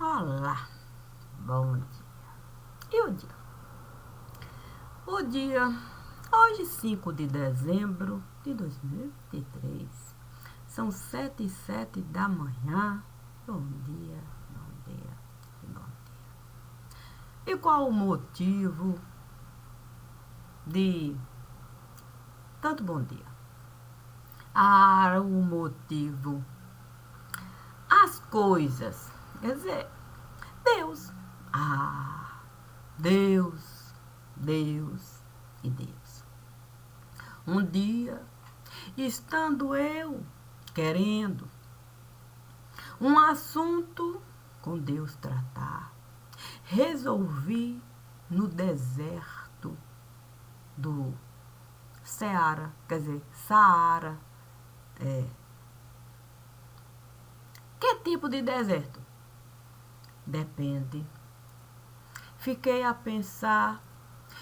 Olá, bom dia. E o dia? O dia, hoje 5 de dezembro de 2023, são 7h07 da manhã. Bom dia, bom dia, bom dia. E qual o motivo de tanto bom dia? O motivo, as coisas, quer dizer, Deus. Deus, Deus e Deus. Um dia, estando eu querendo um assunto com Deus tratar, resolvi no deserto do Saara. Que tipo de deserto? Depende. Fiquei a pensar,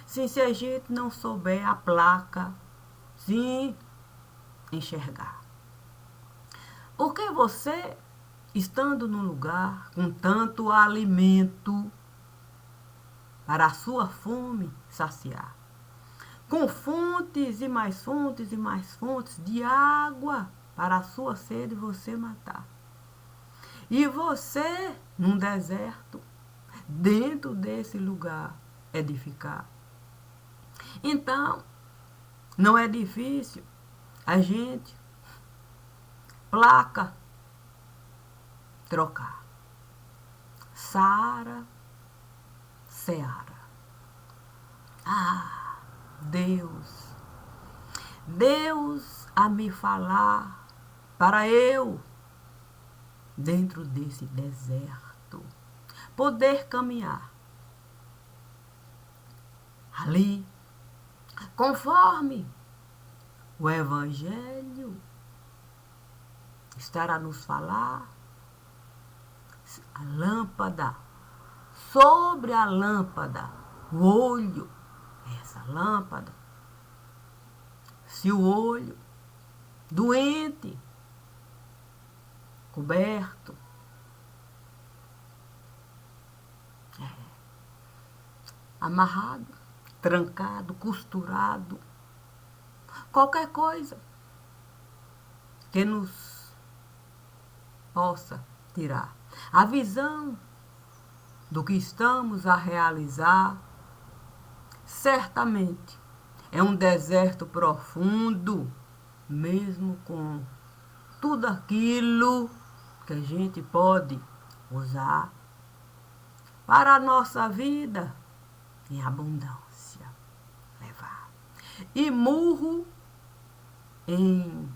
se a gente não souber a placa, sim, enxergar. Porque você, estando num lugar com tanto alimento para a sua fome saciar, com fontes e mais fontes e mais fontes de água para a sua sede você matar. E você, num deserto, dentro desse lugar, edificar. Então, não é difícil a gente, placa, trocar. Saara, Seara. Deus. Deus a me falar para eu, dentro desse deserto, poder caminhar ali, conforme o Evangelho estará a nos falar, a lâmpada, sobre a lâmpada, o olho, essa lâmpada. Se o olho doente, coberto, amarrado, trancado, costurado, qualquer coisa que nos possa tirar a visão do que estamos a realizar, certamente é um deserto profundo, mesmo com tudo aquilo que a gente pode usar para a nossa vida em abundância levar. E murro em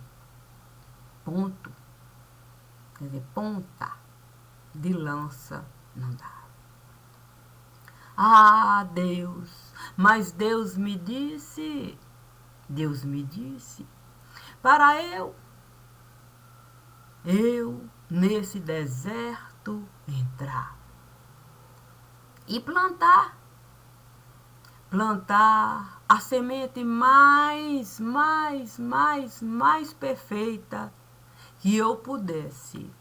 ponto, quer dizer, ponta de lança não dá. Deus, mas Deus me disse, para eu nesse deserto entrar e plantar a semente mais perfeita que eu pudesse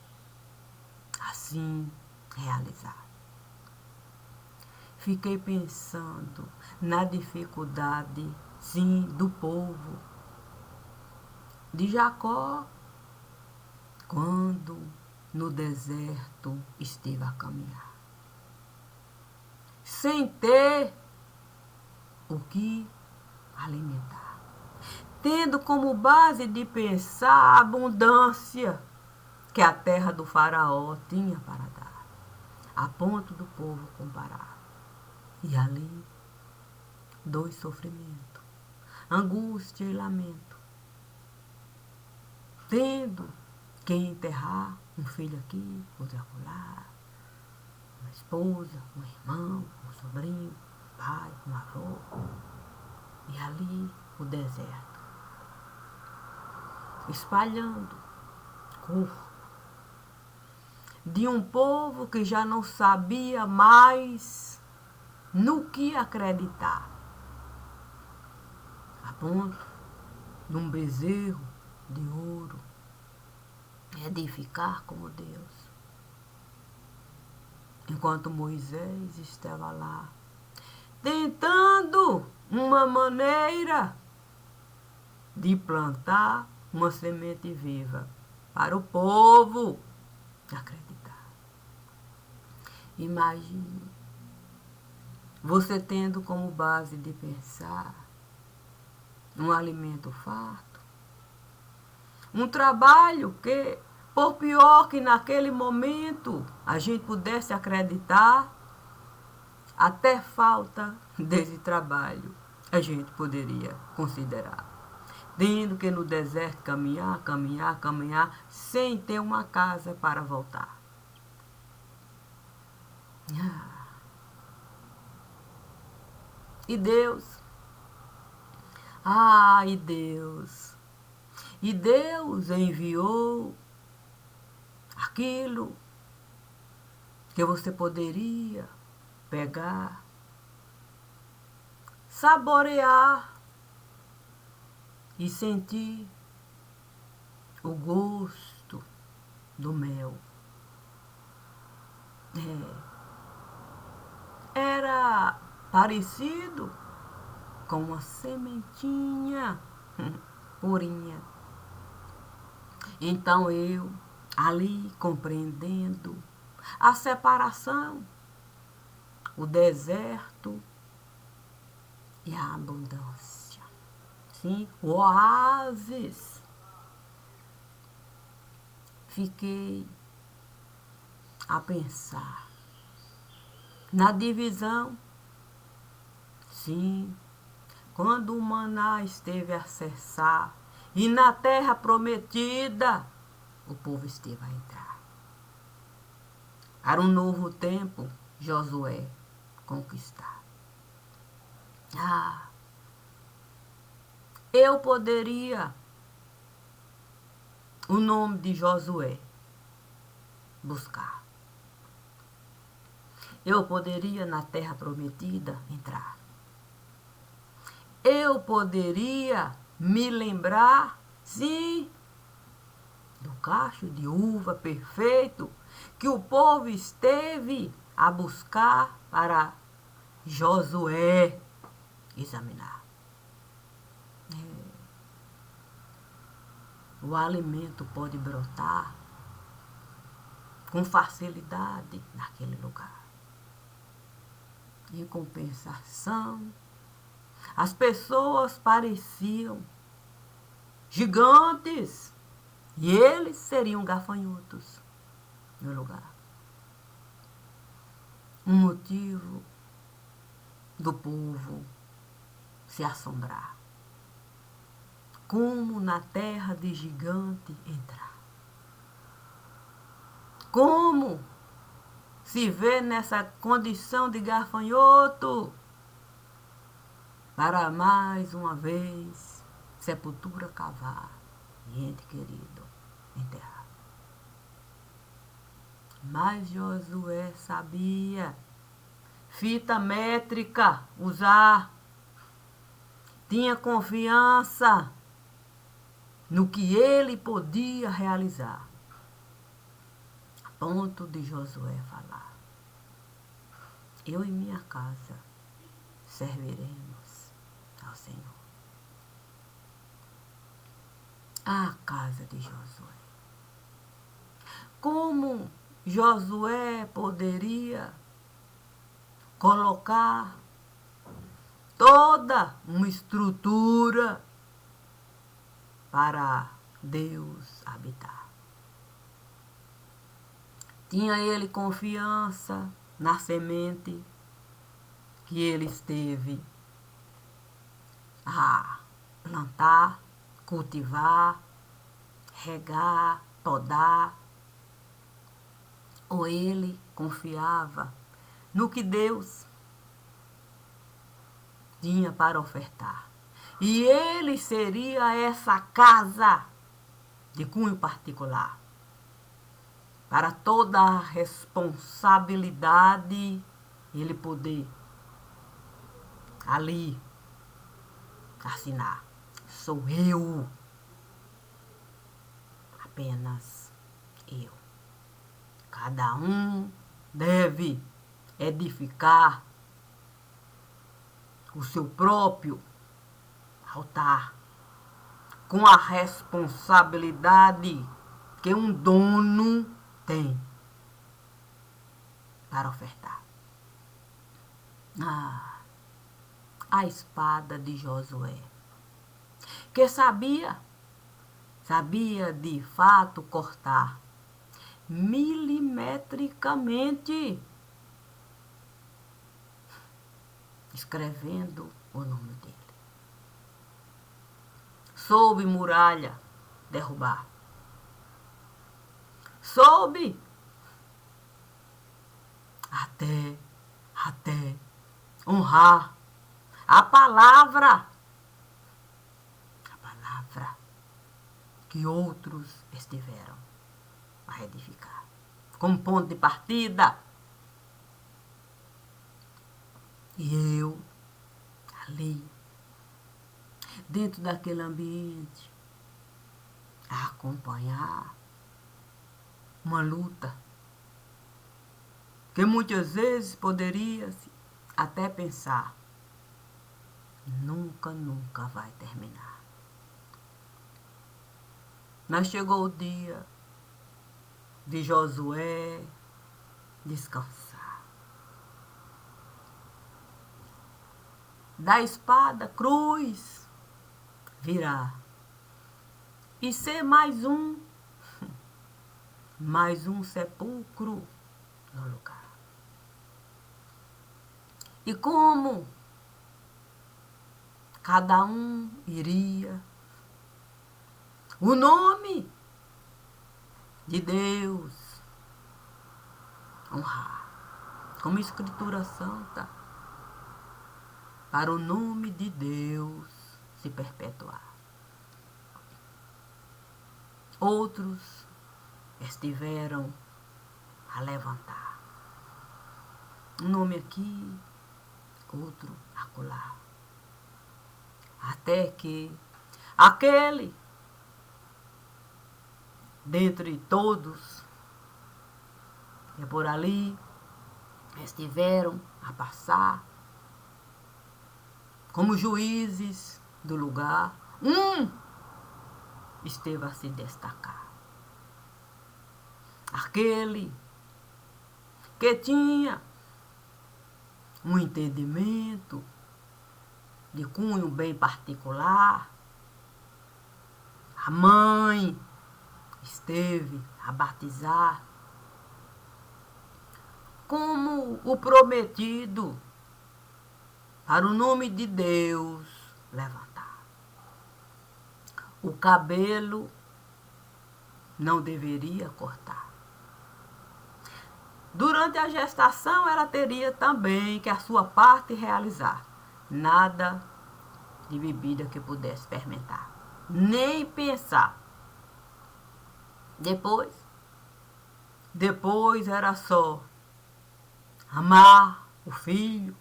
assim realizar. Fiquei pensando na dificuldade, sim, do povo de Jacó, quando no deserto esteve a caminhar, sem ter o que alimentar, tendo como base de pensar a abundância que a terra do faraó tinha para dar, a ponto do povo comparar. E ali, dois sofrimentos, angústia e lamento, tendo que enterrar um filho aqui, outro acolá, uma esposa, um irmão, um sobrinho, um pai, um avô. E ali o deserto, espalhando corpo de um povo que já não sabia mais no que acreditar, a ponto num bezerro de ouro edificar como Deus. enquanto Moisés estava lá, tentando uma maneira de plantar uma semente viva para o povo acreditar. Imagine você tendo como base de pensar um alimento farto, um trabalho que, por pior que naquele momento a gente pudesse acreditar, até falta desse trabalho a gente poderia considerar. Tendo que no deserto caminhar, sem ter uma casa para voltar. E Deus? E Deus? E Deus enviou aquilo que você poderia pegar, saborear e sentir o gosto do mel. Era parecido com uma sementinha purinha. Então eu, ali compreendendo a separação, o deserto e a abundância. Sim, o oásis. Fiquei a pensar na divisão. Sim, quando o maná esteve a cessar e na terra prometida o povo esteve a entrar. Para um novo tempo, Josué conquistar. Eu poderia, o nome de Josué, buscar. Eu poderia na terra prometida entrar. Eu poderia me lembrar, sim, do cacho de uva perfeito que o povo esteve a buscar para Josué examinar. O alimento pode brotar com facilidade naquele lugar. Em compensação, as pessoas pareciam gigantes e eles seriam gafanhotos no lugar. Um motivo do povo se assombrar. Como na terra de gigante entrar? Como se vê nessa condição de gafanhoto? Para mais uma vez, sepultura cavar e ente querido enterrar. Mas Josué sabia fita métrica usar, tinha confiança no que ele podia realizar. A ponto de Josué falar: eu e minha casa serviremos ao Senhor. A casa de Josué. Como Josué poderia colocar toda uma estrutura para Deus habitar? Tinha ele confiança na semente que ele esteve a plantar, cultivar, regar, podar? Ou ele confiava no que Deus tinha para ofertar? E ele seria essa casa de cunho particular, para toda a responsabilidade ele poder ali assinar: sou eu, apenas eu. Cada um deve edificar o seu próprio altar com a responsabilidade que um dono tem para ofertar. A espada de Josué, que sabia de fato cortar milimetricamente, escrevendo o nome dele. Soube muralha derrubar. Soube até honrar a palavra que outros estiveram a edificar como ponto de partida. E eu, ali, dentro daquele ambiente, a acompanhar uma luta que muitas vezes poderia até pensar, nunca vai terminar. Mas chegou o dia de Josué descansar. Da espada, cruz, virar. E ser mais um sepulcro no lugar. E como cada um iria o nome de Deus honrar, como Escritura Santa, para o nome de Deus se perpetuar. Outros estiveram a levantar. Um nome aqui, outro acolá. Até que aquele, dentre todos que por ali estiveram a passar, como juízes do lugar, esteve a se destacar. Aquele que tinha um entendimento de cunho bem particular, a mãe esteve a batizar como o prometido para o nome de Deus levantar. O cabelo não deveria cortar. Durante a gestação, ela teria também que a sua parte realizar. Nada de bebida que pudesse fermentar. Nem pensar. Depois era só amar o filho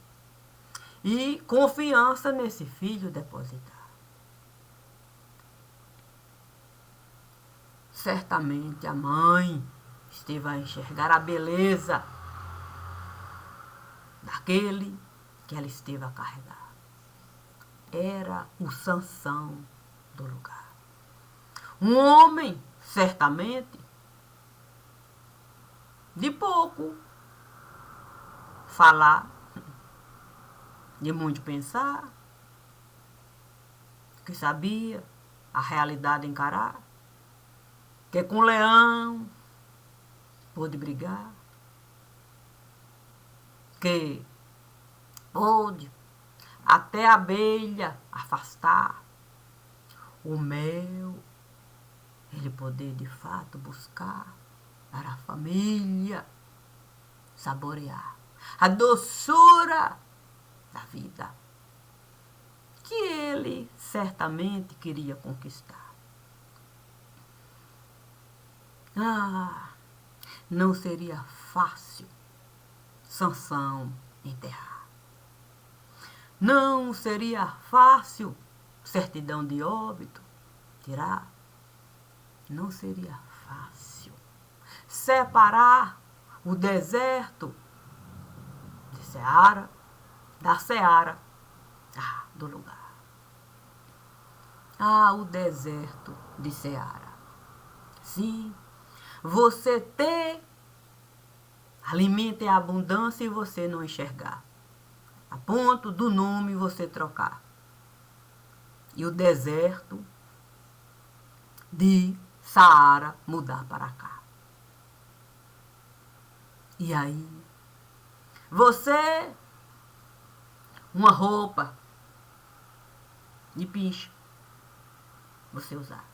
e confiança nesse filho depositar. Certamente a mãe esteve a enxergar a beleza daquele que ela esteve a carregar. Era o Sansão do lugar. Um homem, certamente, de pouco falar, de muito pensar, que sabia a realidade encarar, que com o leão pôde brigar, que pôde até a abelha afastar, o mel ele poder de fato buscar para a família saborear a doçura da vida que ele certamente queria conquistar. Não seria fácil Sansão enterrar. Não seria fácil certidão de óbito tirar. Não seria fácil separar o deserto de Seara, da Seara, do lugar. O deserto de Seara. Sim, você ter alimento em abundância e você não enxergar. A ponto do nome você trocar. E o deserto de Saara mudar para cá. E aí, você, uma roupa de piche, você usar.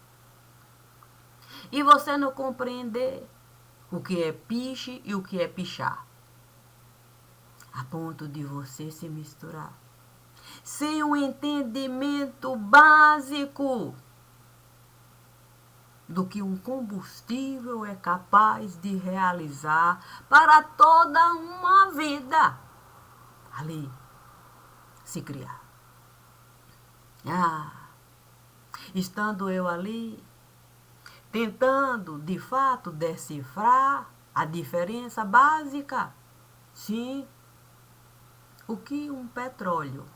E você não compreender o que é piche e o que é pichar. A ponto de você se misturar. Sem um entendimento básico do que um combustível é capaz de realizar para toda uma vida. Ali se criar. Estando eu ali, tentando de fato decifrar a diferença básica. Sim, o que um petróleo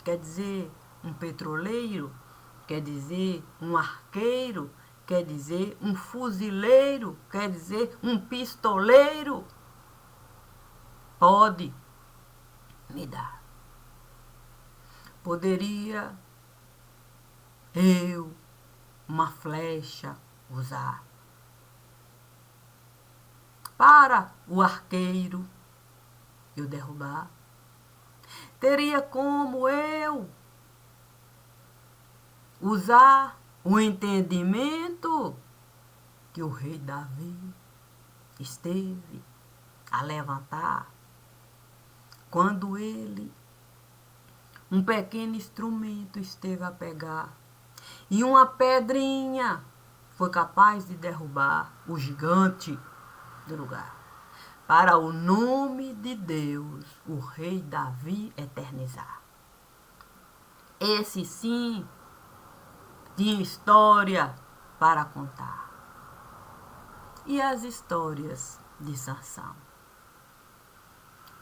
quer dizer um petroleiro, quer dizer um arqueiro, quer dizer um fuzileiro, quer dizer um pistoleiro, pode me dar. Poderia eu, uma flecha, usar para o arqueiro eu derrubar. Teria como eu usar o entendimento que o rei Davi esteve a levantar quando ele, um pequeno instrumento, esteve a pegar e uma pedrinha foi capaz de derrubar o gigante do lugar. Para o nome de Deus, o rei Davi eternizar. Esse sim tinha história para contar. E as histórias de Sansão?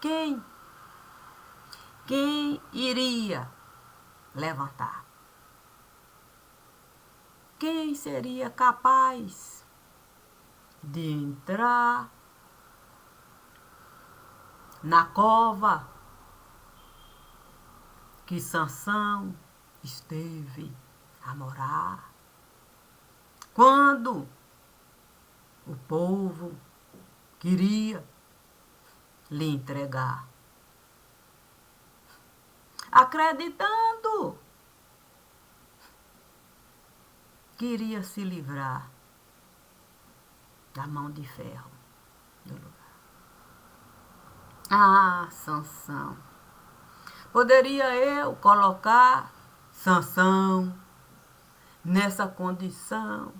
Quem iria levantar? Quem seria capaz de entrar na cova que Sansão esteve a morar? Quando o povo queria lhe entregar, acreditando que iria se livrar da mão de ferro do lugar. Sansão. Poderia eu colocar Sansão nessa condição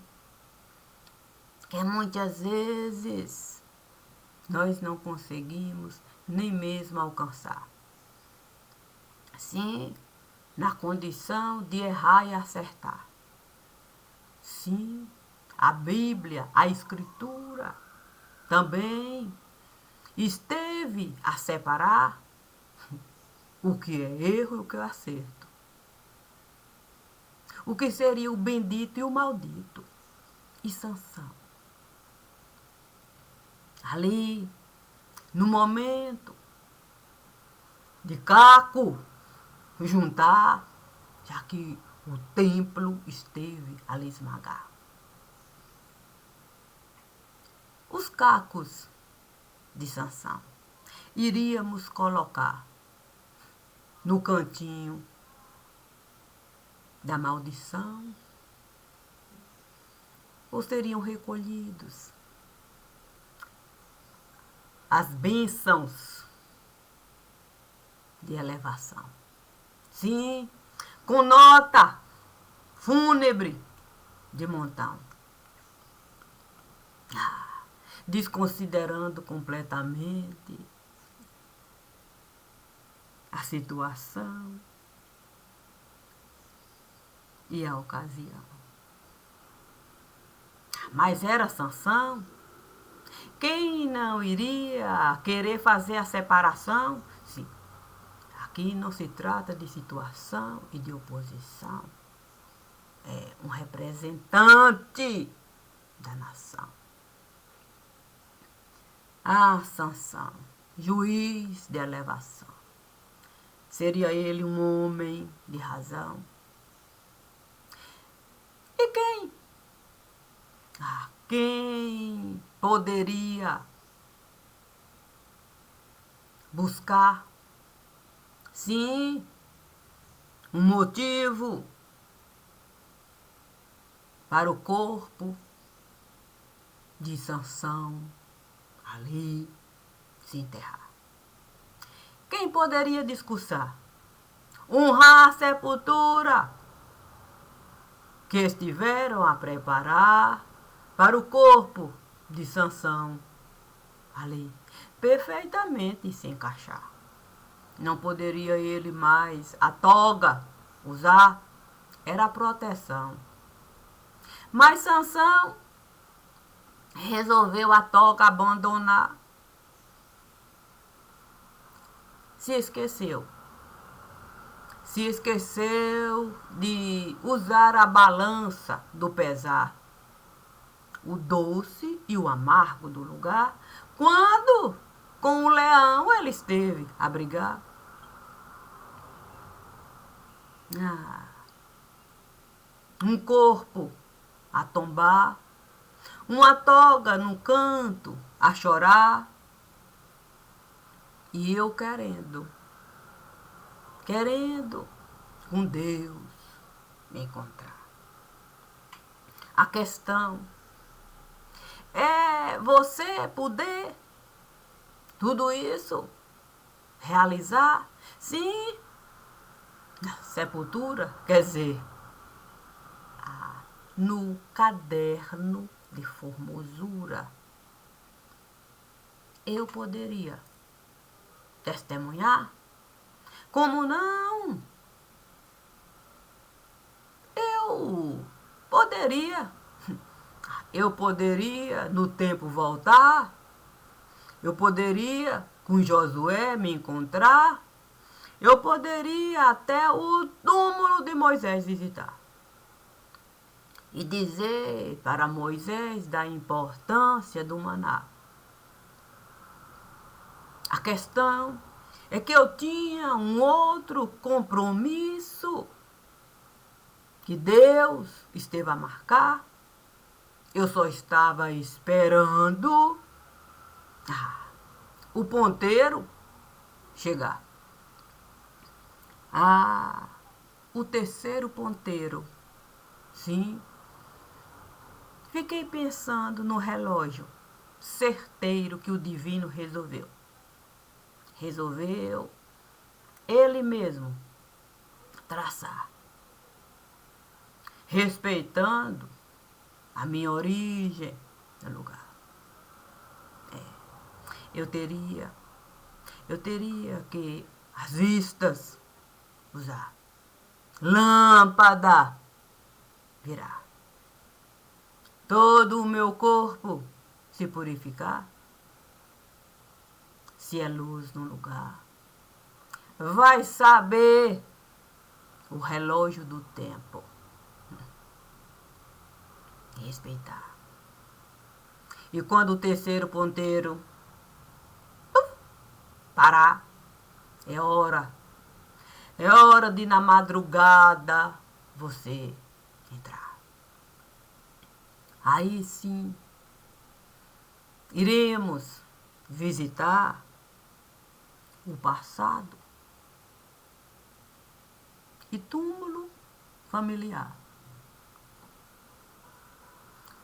que muitas vezes nós não conseguimos nem mesmo alcançar. Sim, na condição de errar e acertar. Sim, a Bíblia, a Escritura, também esteve a separar o que é erro e o que é acerto. O que seria o bendito e o maldito. E Sansão. Ali, no momento de Caco juntar, já que o templo esteve a lhe esmagar. Os cacos de Sansão iríamos colocar no cantinho da maldição ou seriam recolhidos as bênçãos de elevação? Sim, com nota fúnebre de montão. Desconsiderando completamente a situação e a ocasião. Mas era Sansão Quem não iria querer fazer a separação? Sim. Aqui não se trata de situação e de oposição. É um representante da nação. Ah, Sansão, juiz de elevação. Seria ele um homem de razão? E quem? Ah, quem poderia buscar, sim, um motivo para o corpo de Sansão ali se enterrar? Quem poderia discursar? Honrar a sepultura que estiveram a preparar para o corpo de Sansão ali perfeitamente se encaixar. Não poderia ele mais a toga usar, era a proteção. Mas Sansão resolveu a toga abandonar. Se esqueceu de usar a balança do pesar, o doce e o amargo do lugar, quando com o leão ele esteve a brigar. Um corpo a tombar, uma toga no canto a chorar, e eu querendo com Deus me encontrar. A questão é você poder tudo isso realizar, sim, na sepultura, quer dizer, no caderno de formosura. Eu poderia testemunhar? Como não? Eu poderia no tempo voltar, eu poderia com Josué me encontrar, eu poderia até o túmulo de Moisés visitar e dizer para Moisés da importância do maná. A questão é que eu tinha um outro compromisso que Deus esteve a marcar. Eu só estava esperando o ponteiro chegar. O terceiro ponteiro. Sim. Fiquei pensando no relógio certeiro que o divino resolveu. Resolveu ele mesmo traçar, respeitando a minha origem no lugar. Eu teria que as vistas usar, lâmpada virar, todo o meu corpo se purificar. Se é luz no lugar, vai saber o relógio do tempo. Respeitar. E quando o terceiro ponteiro parar, é hora de na madrugada você entrar. Aí sim, iremos visitar o passado e túmulo familiar.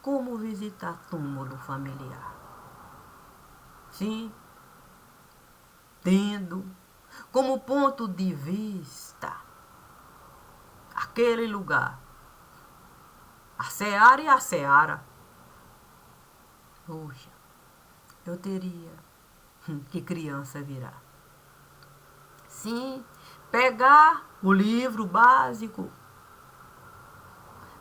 Como visitar túmulo familiar? Sim, tendo como ponto de vista aquele lugar, a seara e a seara. Poxa, eu teria que criança virar. Sim, pegar o livro básico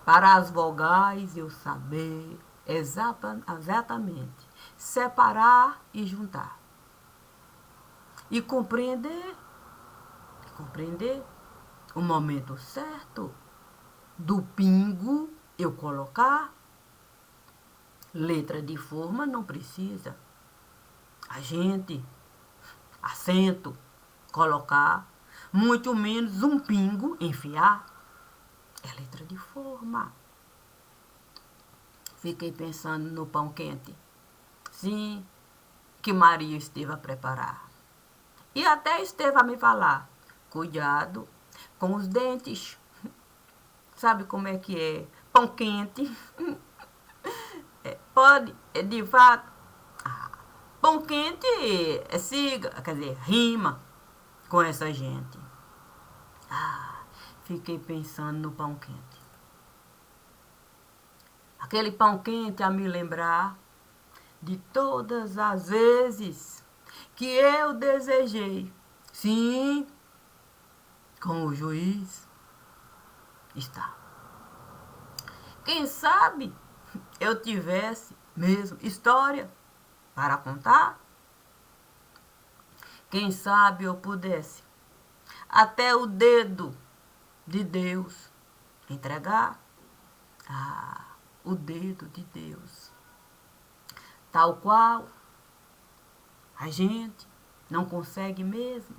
para as vogais eu saber exatamente separar e juntar. E compreender o momento certo do pingo eu colocar. Letra de forma não precisa. A gente, acento, colocar, muito menos um pingo, enfiar. É letra de forma. Fiquei pensando no pão quente. Sim, que Maria esteve a preparar. E até esteve a me falar. Cuidado com os dentes. Sabe como é que é? Pão quente. Pode, de fato. Pão quente siga, quer dizer, rima com essa gente. Fiquei pensando no pão quente. Aquele pão quente a me lembrar de todas as vezes que eu desejei, sim, com o juiz está. Quem sabe eu tivesse mesmo história para contar? Quem sabe eu pudesse até o dedo de Deus entregar? O dedo de Deus. Tal qual a gente não consegue mesmo.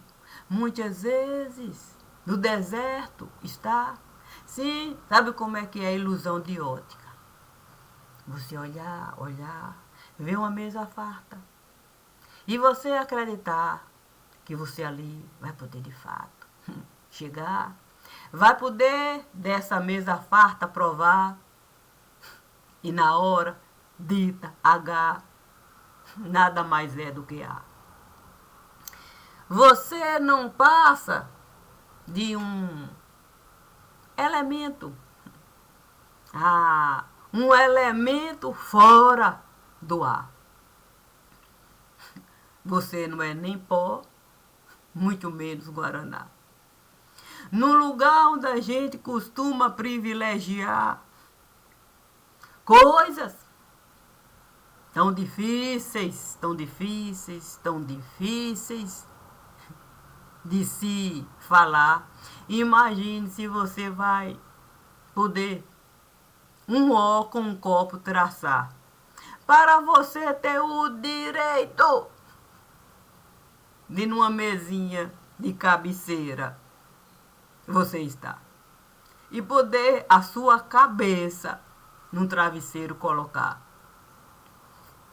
Muitas vezes no deserto está. Sim, sabe como é que é a ilusão de ótica? Você olhar, ver uma mesa farta. E você acreditar que você ali vai poder de fato chegar. Vai poder dessa mesa farta provar. E na hora dita H, nada mais é do que A. Você não passa de um elemento. Um elemento fora do ar. Você não é nem pó, muito menos Guaraná. No lugar onde a gente costuma privilegiar coisas tão difíceis, tão difíceis, tão difíceis de se falar. Imagine se você vai poder um O com um copo traçar. Para você ter o direito de numa mesinha de cabeceira você está. E poder a sua cabeça num travesseiro colocar.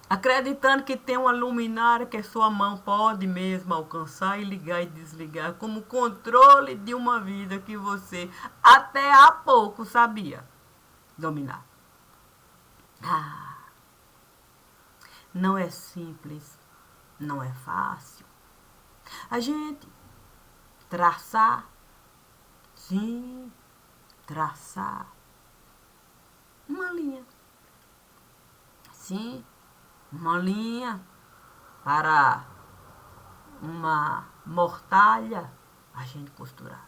Acreditando que tem uma luminária que sua mão pode mesmo alcançar e ligar e desligar, como controle de uma vida que você até há pouco sabia dominar. Não é simples, não é fácil. A gente traçar, sim, traçar uma linha. Sim, uma linha para uma mortalha a gente costurar.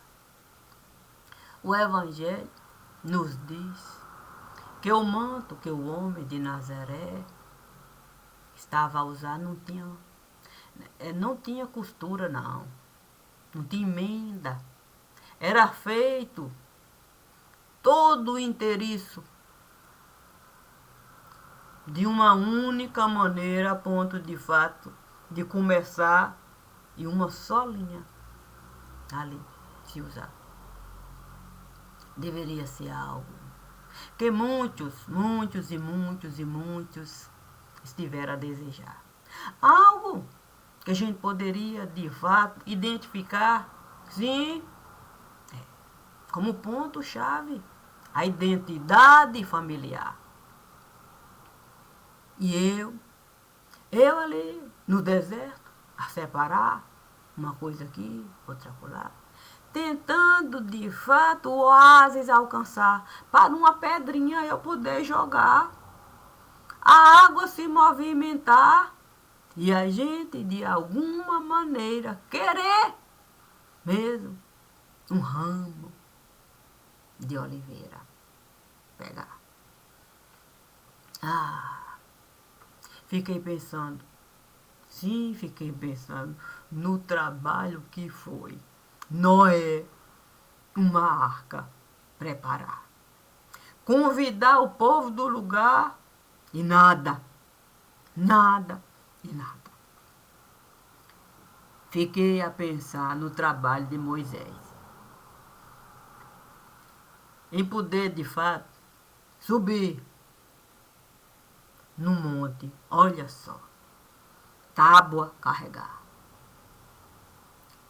O Evangelho nos diz que o manto que o homem de Nazaré estava a usar não tinha costura, não tinha emenda. Era feito todo inteiriço de uma única maneira, a ponto de fato de começar em uma só linha ali se usar. Deveria ser algo que muitos estiveram a desejar. Algo que a gente poderia de fato identificar, sim, como ponto-chave, a identidade familiar. E eu ali no deserto, a separar uma coisa aqui, outra acolá, tentando de fato o oásis alcançar, para uma pedrinha eu poder jogar, a água se movimentar e a gente de alguma maneira querer mesmo um ramo de oliveira pegar. Fiquei pensando, sim, fiquei pensando no trabalho que foi Noé, uma arca, preparar. Convidar o povo do lugar e nada, nada e nada. Fiquei a pensar no trabalho de Moisés, em poder, de fato, subir no monte, olha só, tábua carregar.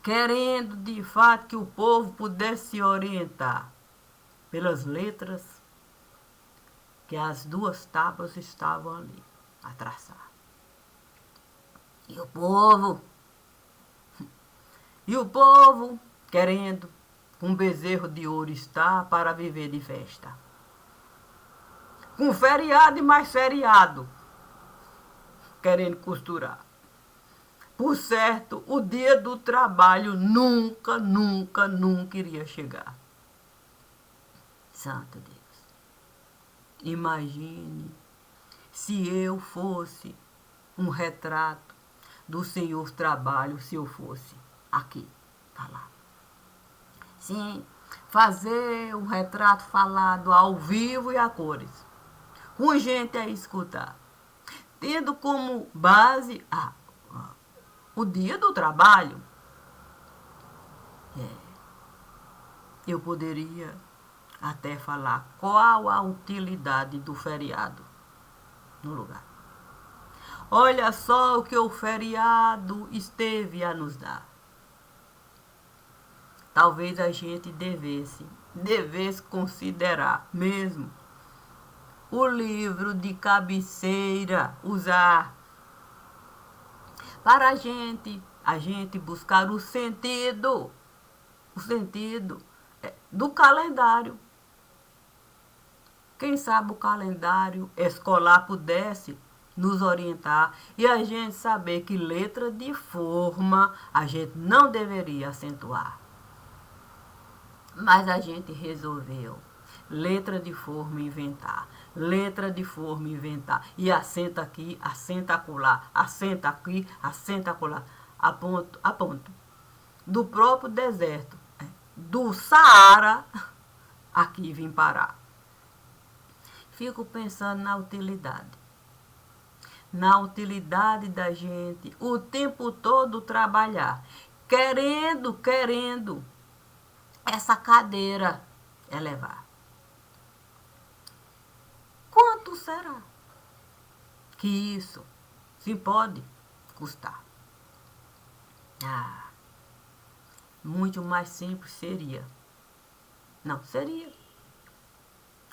Querendo, de fato, que o povo pudesse se orientar pelas letras que as duas tábuas estavam ali a traçar. E o povo, querendo, com bezerro de ouro está para viver de festa. Com feriado e mais feriado, querendo costurar. Por certo, o dia do trabalho nunca, nunca, nunca iria chegar. Santo Deus, imagine se eu fosse um retrato do Senhor Trabalho, se eu fosse aqui falar. Sim, fazer um retrato falado ao vivo e a cores, com gente a escutar, tendo como base o dia do trabalho. Eu poderia até falar qual a utilidade do feriado no lugar. Olha só o que o feriado esteve a nos dar. Talvez a gente devesse considerar mesmo o livro de cabeceira usar para a gente buscar o sentido do calendário. Quem sabe o calendário escolar pudesse nos orientar e a gente saber que letra de forma a gente não deveria acentuar. Mas a gente resolveu letra de forma inventar. Letra de forma inventar. E assenta aqui, assenta acolá, assenta aqui, assenta acolá. A ponto. Do próprio deserto, do Saara, aqui vim parar. Fico pensando na utilidade. Na utilidade da gente o tempo todo trabalhar. Querendo essa cadeira elevar. Quanto será que isso se pode custar? Muito mais simples seria. Não, seria.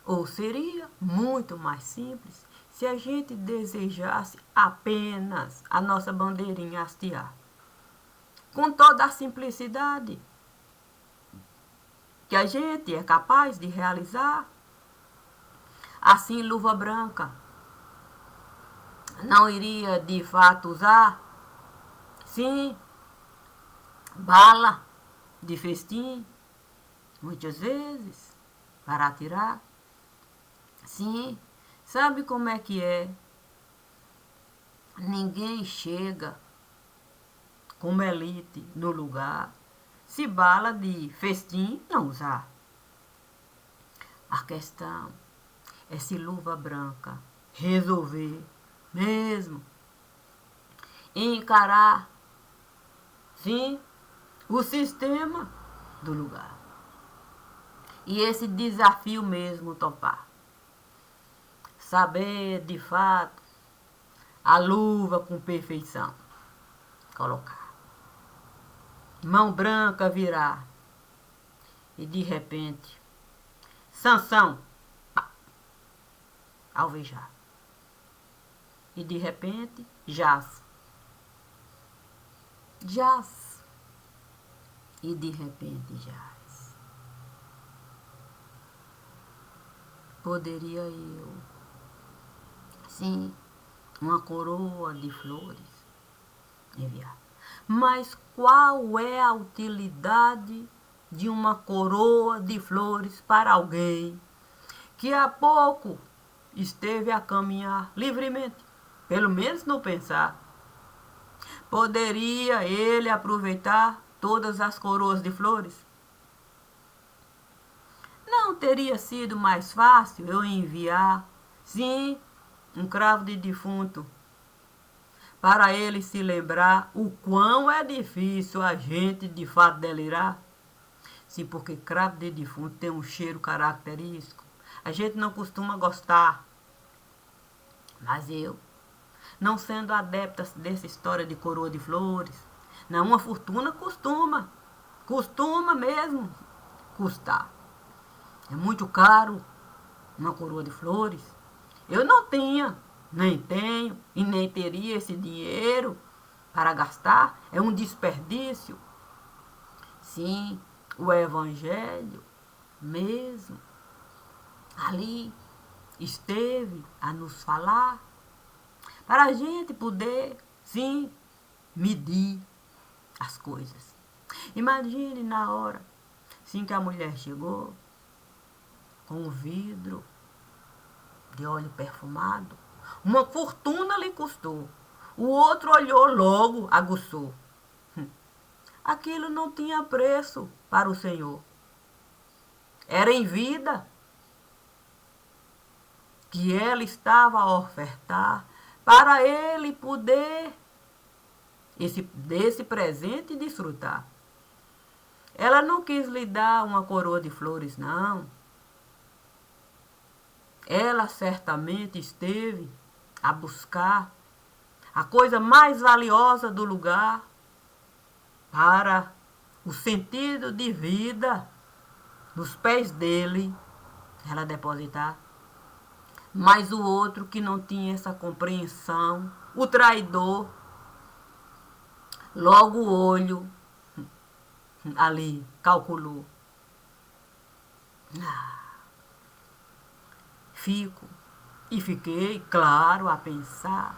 Ou seria muito mais simples se a gente desejasse apenas a nossa bandeirinha hastear. Com toda a simplicidade que a gente é capaz de realizar. Assim, luva branca não iria de fato usar. Sim, bala de festim, muitas vezes, para atirar. Sim, sabe como é que é? Ninguém chega como elite no lugar se bala de festim não usar. A questão é se luva branca resolver mesmo encarar, sim, o sistema do lugar. E esse desafio mesmo topar. Saber, de fato, a luva com perfeição. Colocar. Mão branca virar. E de repente, Sansão, pá, alvejar. E de repente, jaz. E de repente, jaz. Poderia eu, sim, uma coroa de flores enviar. Mas qual é a utilidade de uma coroa de flores para alguém que há pouco esteve a caminhar livremente? pelo menos no pensar. Poderia ele aproveitar todas as coroas de flores? Não teria sido mais fácil eu enviar, sim, um cravo de defunto, para ele se lembrar o quão é difícil a gente de fato delirar? Sim, porque cravo de defunto tem um cheiro característico. A gente não costuma gostar. Mas eu, não sendo adepta dessa história de coroa de flores, não, uma fortuna costuma mesmo custar. É muito caro uma coroa de flores. Eu não tinha, nem tenho e nem teria esse dinheiro para gastar. É um desperdício. Sim, o evangelho mesmo ali esteve a nos falar para a gente poder, sim, medir as coisas. Imagine na hora, sim, que a mulher chegou com o vidro de óleo perfumado. Uma fortuna lhe custou. O outro olhou logo, aguçou. Aquilo não tinha preço para o Senhor. Era em vida que ela estava a ofertar para ele poder desse presente desfrutar. Ela não quis lhe dar uma coroa de flores, não. Ela certamente esteve a buscar a coisa mais valiosa do lugar para o sentido de vida nos pés dele, ela depositar. Mas o outro que não tinha essa compreensão, o traidor, logo o olho ali calculou. Fico e fiquei, claro, a pensar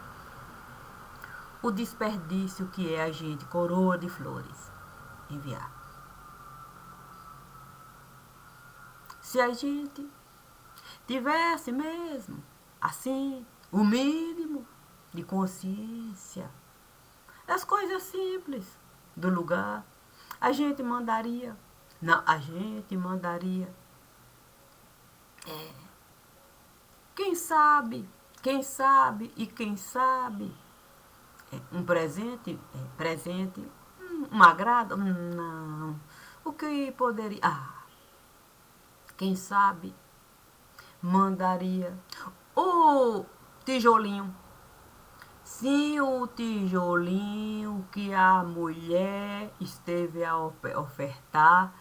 o desperdício que é a gente, coroa de flores, enviar. Se a gente tivesse mesmo, assim, o mínimo de consciência das coisas simples do lugar, a gente mandaria. Não, a gente mandaria. Quem sabe e quem sabe. Um presente, um agrado, não. O que poderia. Quem sabe mandaria o tijolinho. Sim, o tijolinho que a mulher esteve a ofertar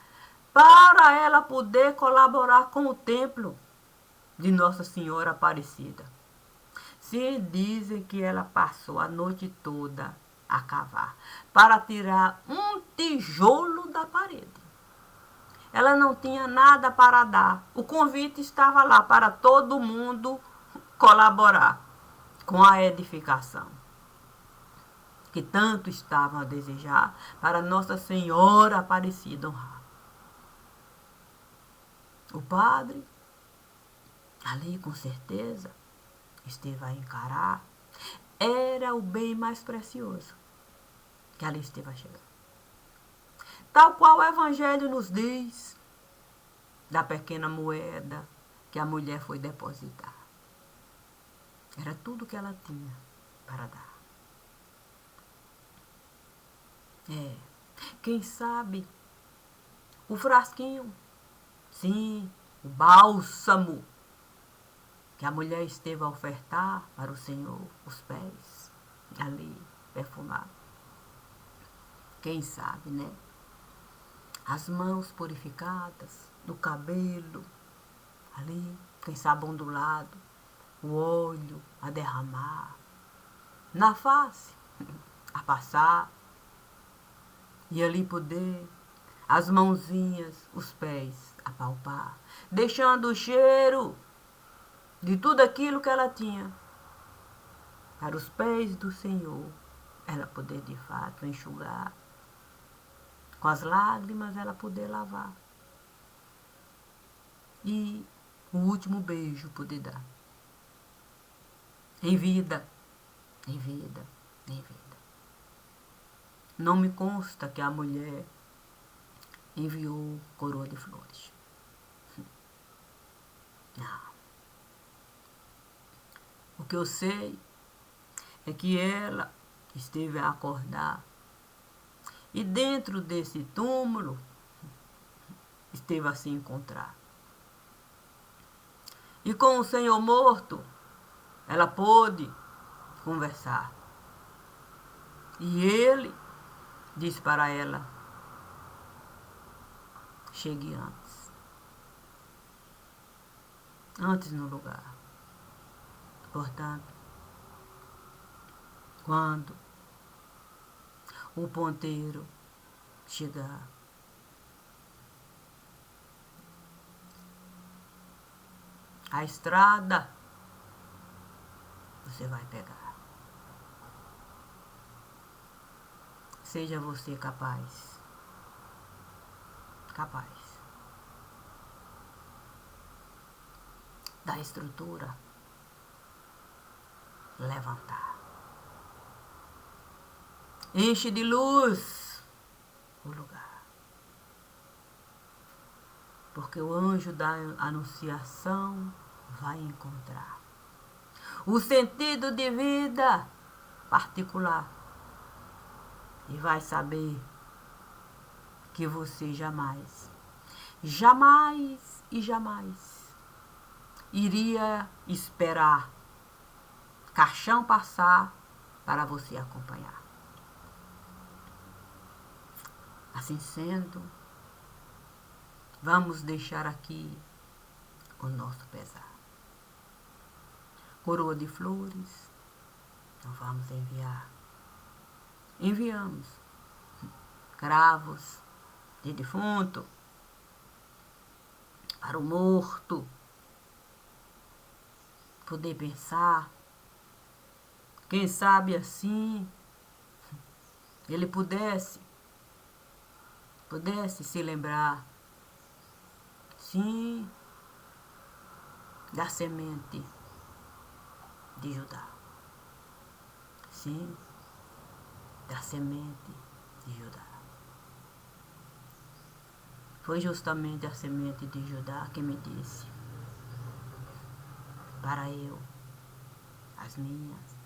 para ela poder colaborar com o templo de Nossa Senhora Aparecida. Se dizem que ela passou a noite toda a cavar para tirar um tijolo da parede. Ela não tinha nada para dar. O convite estava lá para todo mundo colaborar com a edificação que tanto estavam a desejar para Nossa Senhora Aparecida honrar. O padre, ali com certeza, esteve a encarar. Era o bem mais precioso que ali esteve a chegar. Tal qual o Evangelho nos diz da pequena moeda que a mulher foi depositar. Era tudo que ela tinha para dar. Quem sabe o frasquinho, sim, o bálsamo que a mulher esteve a ofertar para o Senhor, os pés ali perfumados. Quem sabe, né? As mãos purificadas, no cabelo, ali, quem sabe ondulado, o olho a derramar, na face a passar, e ali poder, as mãozinhas, os pés a palpar, deixando o cheiro de tudo aquilo que ela tinha para os pés do Senhor, ela poder de fato enxugar, com as lágrimas ela poder lavar e o último beijo poder dar em vida, em vida, em vida. Não me consta que a mulher enviou coroa de flores. Não. O que eu sei é que ela esteve a acordar e dentro desse túmulo esteve a se encontrar. E com o Senhor morto, ela pôde conversar. E ele disse para ela: chegue antes. Antes no lugar. Portanto, quando o ponteiro chegar, a estrada você vai pegar. Seja você capaz da estrutura levantar. Enche de luz o lugar. Porque o anjo da anunciação vai encontrar o sentido de vida particular e vai saber que você jamais iria esperar caixão passar para você acompanhar. Assim sendo, vamos deixar aqui o nosso pesar. Coroa de flores, não vamos enviar. Enviamos cravos de defunto para o morto poder pensar. Quem sabe assim ele pudesse se lembrar, sim, da semente de Judá. Sim, da semente de Judá. Foi justamente a semente de Judá que me disse para eu as minhas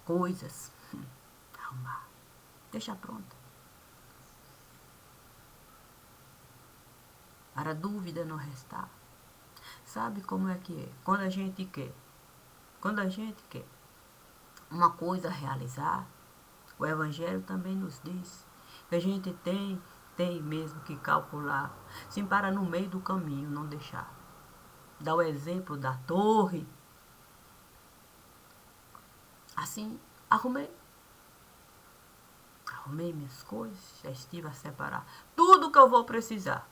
coisas arrumar. Deixa pronta. Para dúvida não restar. Sabe como é que é? Quando a gente quer uma coisa realizar, o Evangelho também nos diz que a gente tem mesmo que calcular, sim, para no meio do caminho não deixar. Dá o exemplo da torre. Assim, arrumei minhas coisas, já estive a separar tudo que eu vou precisar.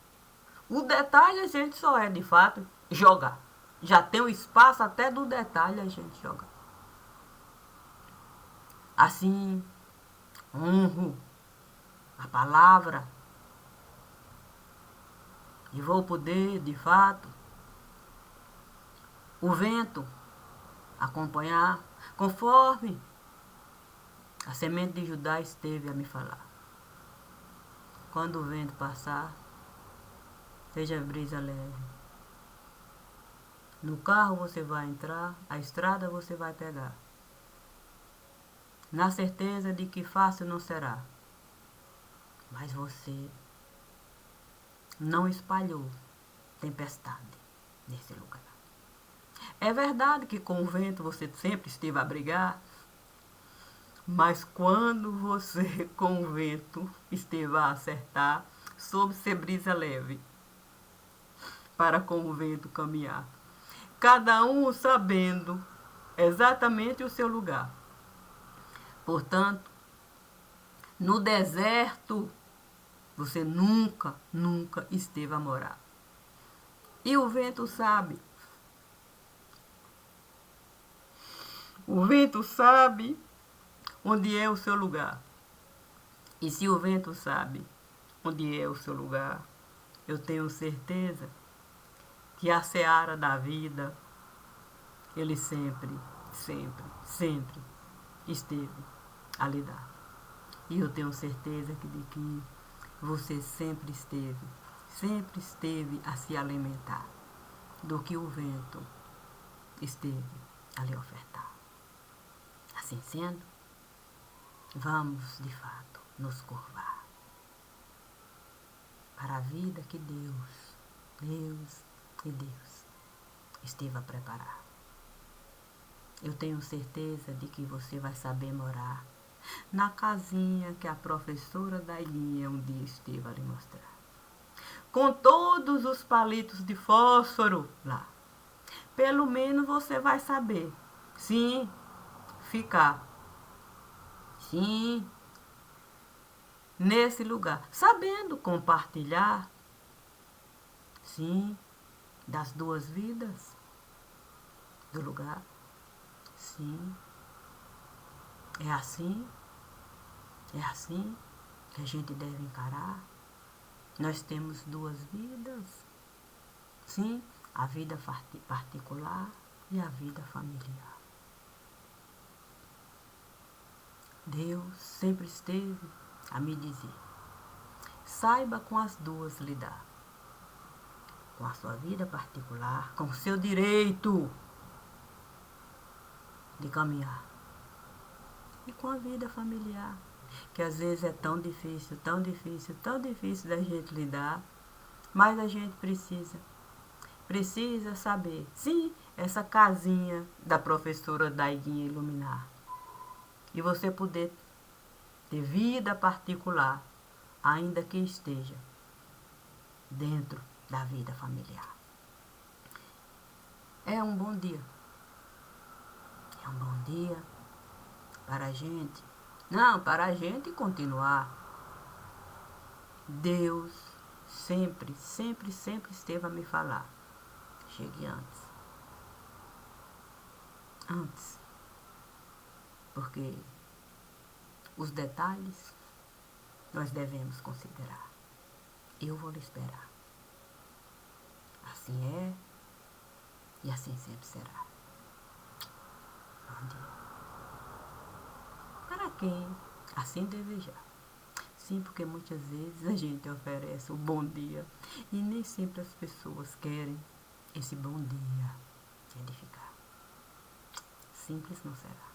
O detalhe a gente só é, de fato, jogar. Já tem o espaço até do detalhe a gente jogar. Assim, honro a palavra e vou poder, de fato, o vento acompanhar conforme a semente de Judá esteve a me falar. Quando o vento passar, seja brisa leve. No carro você vai entrar, a estrada você vai pegar. Na certeza de que fácil não será. Mas você não espalhou tempestade nesse lugar. É verdade que com o vento você sempre esteve a brigar, mas quando você com o vento esteve a acertar, soube ser brisa leve para com o vento caminhar. Cada um sabendo exatamente o seu lugar. Portanto, no deserto, você nunca esteve a morar. E o vento sabe. O vento sabe onde é o seu lugar. E se o vento sabe onde é o seu lugar, eu tenho certeza que a seara da vida, ele sempre sempre, sempre esteve a lhe dar. E eu tenho certeza de que você sempre esteve a se alimentar do que o vento esteve a lhe ofertar. Assim sendo, vamos de fato nos curvar para a vida que Deus esteve a preparar. Eu tenho certeza de que você vai saber morar na casinha que a professora Dailinha um dia esteve a lhe mostrar. Com todos os palitos de fósforo lá. Pelo menos você vai saber. Sim, ficar. Sim, nesse lugar. Sabendo compartilhar. Sim, das duas vidas do lugar. Sim, é assim que a gente deve encarar. Nós temos duas vidas. Sim, a vida particular e a vida familiar. Deus sempre esteve a me dizer: saiba com as duas lidar. Com a sua vida particular, com o seu direito de caminhar. E com a vida familiar, que às vezes é tão difícil da gente lidar, mas a gente precisa saber, sim, essa casinha da professora Daiguinha iluminar. E você poder ter vida particular, ainda que esteja dentro da vida familiar. É um bom dia. É um bom dia para a gente. Não, para a gente continuar. Deus sempre esteve a me falar. Chegue antes. Antes. Porque os detalhes nós devemos considerar. Eu vou lhe esperar. Assim é e assim sempre será. Bom dia. Para quem assim desejar. Sim, porque muitas vezes a gente oferece o bom dia e nem sempre as pessoas querem esse bom dia edificar. Simples não será.